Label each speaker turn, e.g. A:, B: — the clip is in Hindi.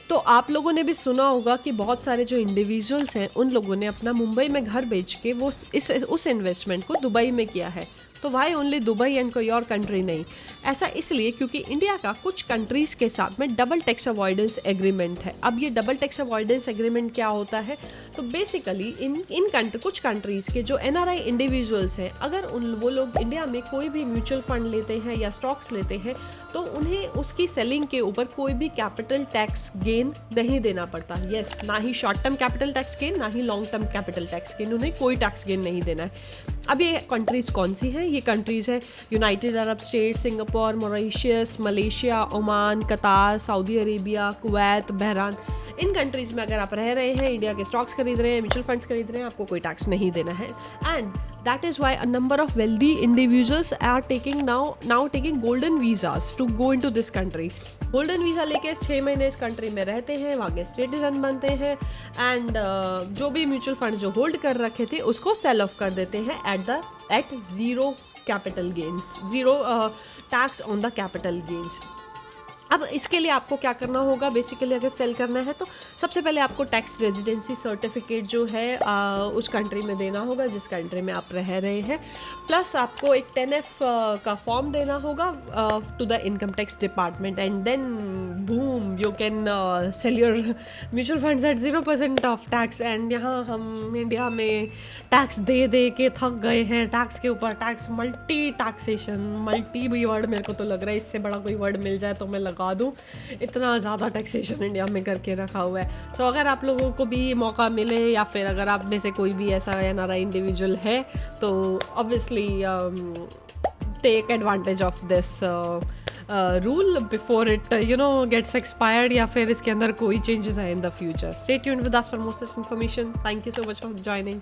A: तो आप लोगों ने भी सुना होगा कि बहुत सारे जो इंडिविजुअल्स हैं उन लोगों ने अपना मुंबई में घर बेच के वो उस इन्वेस्टमेंट को दुबई में किया है। तो वाई ओनली दुबई एंड कोई और कंट्री नहीं? ऐसा इसलिए क्योंकि इंडिया का कुछ कंट्रीज़ के साथ में डबल टैक्स अवॉइडेंस एग्रीमेंट है। अब ये डबल टैक्स अवॉइडेंस एग्रीमेंट क्या होता है? तो बेसिकली कुछ कंट्रीज़ के जो एनआरआई इंडिविजुअल्स हैं, अगर वो लोग इंडिया में कोई भी म्यूचुअल फंड लेते हैं या स्टॉक्स लेते हैं तो उन्हें उसकी सेलिंग के ऊपर कोई भी कैपिटल टैक्स गेन नहीं देना पड़ता। यस, ना ही short term capital tax gain, ना ही long term capital tax gain, उन्हें कोई टैक्स गेन नहीं देना है। अब ये कंट्रीज़ कौन सी हैं? ये कंट्रीज़ हैं United Arab state, Singapore, Mauritius, Malaysia, Oman, कतार, सऊदी अरेबिया, कुवैत, बहरान। इन कंट्रीज़ में अगर आप रह रहे हैं, इंडिया के स्टॉक्स खरीद रहे हैं, म्यूचुअल फंड्स खरीद रहे हैं, आपको कोई टैक्स नहीं देना है। And that is why a number of wealthy individuals are taking now taking golden visas to go in to this country. Golden visa लेके 6 महीने इस कंट्री में रहते हैं, वहाँ के सिटीजन बनते हैं एंड जो भी म्यूचुअल फंड जो होल्ड कर रखे थे उसको सेल ऑफ कर देते हैं at zero capital gains, zero tax on the capital gains. अब इसके लिए आपको क्या करना होगा? बेसिकली अगर सेल करना है तो सबसे पहले आपको टैक्स रेजिडेंसी सर्टिफिकेट जो है उस कंट्री में देना होगा जिस कंट्री में आप रह रहे हैं, प्लस आपको एक 10F का फॉर्म देना होगा to the income tax department and then boom you can sell your mutual funds at 0% of tax. And यहाँ हम इंडिया में टैक्स दे दे के थक गए हैं, टैक्स के ऊपर टैक्स, मल्टी टैक्सेशन, मल्टी भी वर्ड मेरे को तो लग रहा है इससे बड़ा कोई वर्ड मिल जाए तो मैं लगा दूं, इतना ज़्यादा टैक्सेशन इंडिया में करके रखा हुआ है। सो अगर आप लोगों को भी मौका मिले या फिर अगर आप में से कोई भी ऐसा एनआरआई इंडिविजुअल है तो obviously take advantage of this rule before it gets expired या फिर इसके अंदर कोई चेंजेस आए in the future. Stay tuned with us for more such information. Thank you so much for joining.